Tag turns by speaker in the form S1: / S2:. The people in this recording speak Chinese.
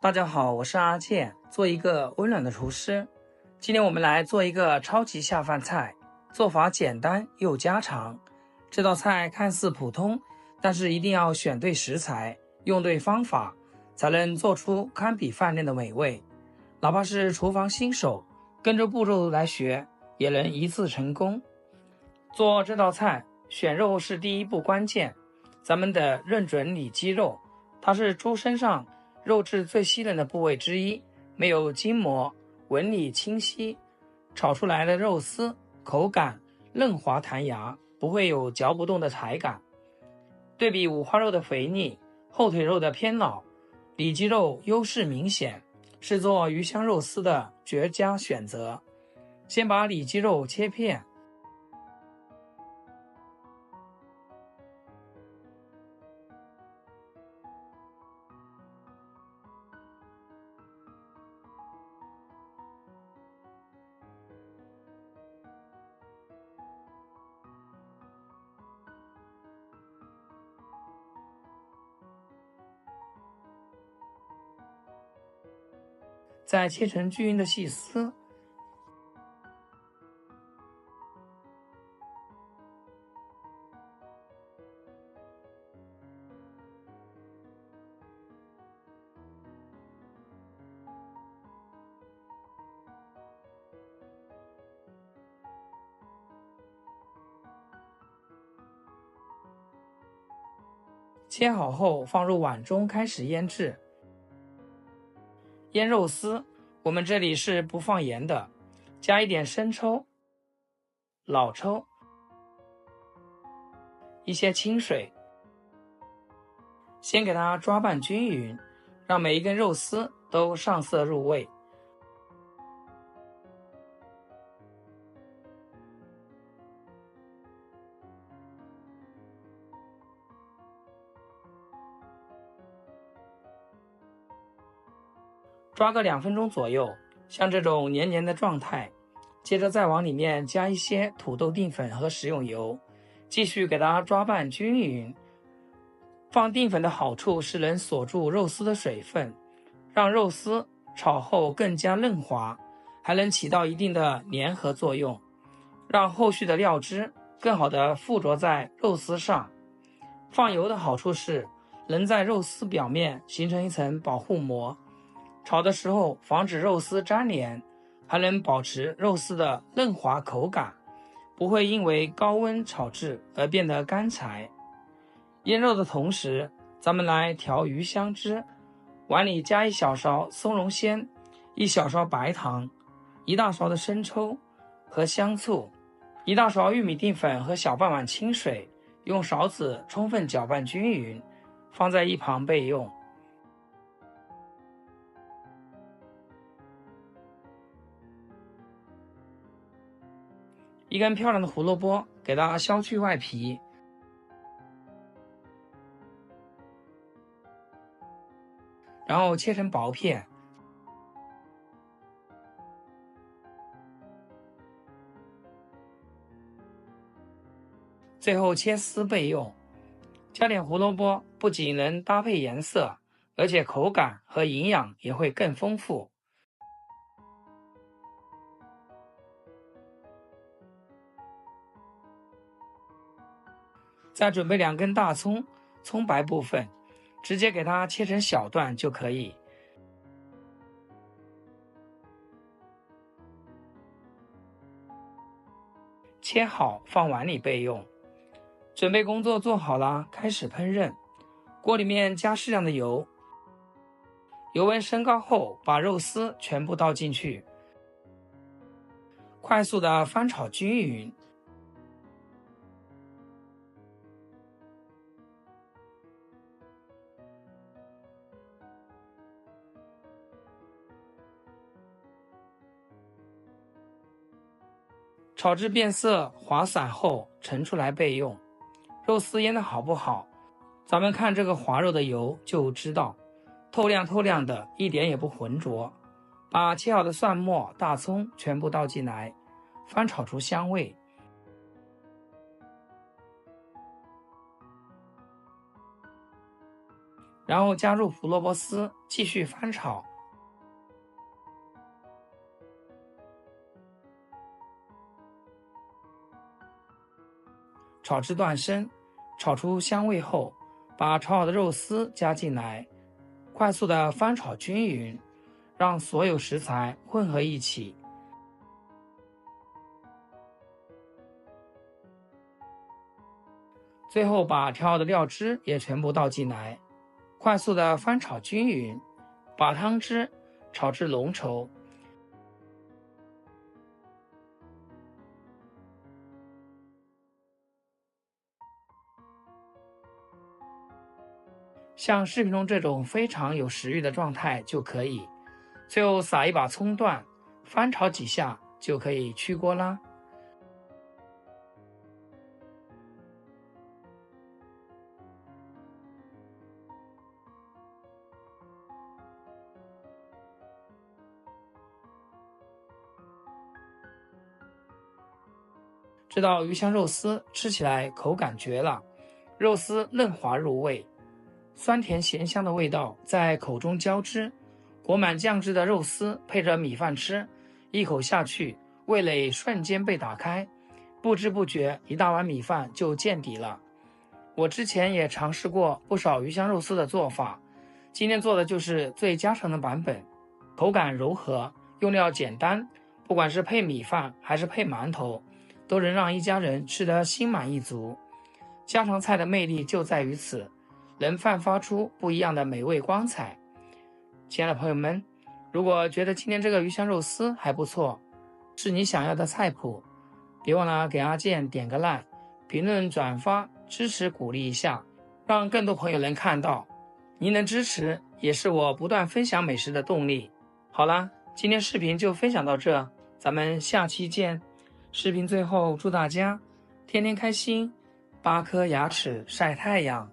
S1: 大家好，我是阿健，做一个溫暖的廚師。今天我們來做一個超級下飯菜，做法簡單又家常。這道菜看似普通，但是一定要選對食材，用對方法，才能做出堪比飯店的美味。哪怕是廚房新手，跟着步驟來學，也能一次成功。做這道菜，選肉是第一步關鍵。咱們得認準里脊肉，它是豬身上肉質最稀嫩的部位之一，沒有筋膜，紋理清晰，炒出來的肉絲口感嫩滑彈牙，不會有嚼不動的柴感。對比五花肉的肥膩，後腿肉的偏老，里脊肉優勢明顯，是做魚香肉絲的絕佳選擇。先把里脊肉切片，再切成均勻的細絲。切好後放入碗中開始醃製。醃肉絲，我們這裡是不放鹽的，加一點生抽、老抽，一些清水，先給它抓拌均勻，讓每一根肉絲都上色入味。抓個2分鐘左右，像這種黏黏的狀態，接着再往裡面加一些土豆澱粉和食用油，繼續給它抓拌均勻。放澱粉的好處是能鎖住肉絲的水分，讓肉絲炒後更加嫩滑，還能起到一定的粘合作用，讓後續的料汁更好的附着在肉絲上。放油的好處是能在肉絲表面形成一層保護膜，炒的時候防止肉絲粘連，還能保持肉絲的嫩滑口感，不會因為高溫炒制而變得乾柴。醃肉的同時，咱們來調魚香汁。碗裡加1小勺松茸鮮，1小勺白糖，1大勺的生抽和香醋，1大勺玉米澱粉和小半碗清水，用勺子充分攪拌均勻，放在一旁備用。一根漂亮的胡蘿蔔，給它削去外皮，然後切成薄片。最後切絲備用。加點胡蘿蔔，不僅能搭配顏色，而且口感和營養也會更豐富。再準備2根大蔥，蔥白部分直接給它切成小段就可以。切好放碗裡備用。準備工作做好了，開始烹飪。鍋裡面加適量的油，油溫升高後把肉絲全部倒進去，快速的翻炒均勻。炒至變色滑散後盛出來備用。肉絲醃得好不好，咱們看這個滑肉的油就知道，透亮透亮的，一點也不渾濁。把切好的蒜末、大蔥全部倒進來，翻炒出香味。然後加入胡蘿蔔絲，繼續翻炒。炒至斷生，炒出香味後，把炒好的肉絲加進來，快速的翻炒均勻，讓所有食材混合一起。最後把調好的料汁也全部倒進來，快速的翻炒均勻，把湯汁炒至濃稠。像視頻中這種非常有食慾的狀態就可以。最後撒一把蔥段，翻炒幾下就可以出鍋啦。這道魚香肉絲吃起來口感絕了，肉絲嫩滑入味，酸甜鹹香的味道在口中交織，裹滿醬汁的肉絲配着米飯吃，一口下去，味蕾瞬間被打開，不知不覺一大碗米飯就見底了。我之前也嘗試過不少魚香肉絲的做法，今天做的就是最家常的版本，口感柔和，用料簡單，不管是配米飯還是配饅頭，都能讓一家人吃得心滿意足。家常菜的魅力就在於此，能散發出不一樣的美味光彩。親愛的朋友們，如果覺得今天這個魚香肉絲還不錯，是你想要的菜譜，別忘了給阿健點個讚，評論轉發，支持鼓勵一下，讓更多朋友能看到。您的支持也是我不斷分享美食的動力。好啦，今天視頻就分享到這，咱們下期見。視頻最後祝大家天天開心，8顆牙齒曬太陽。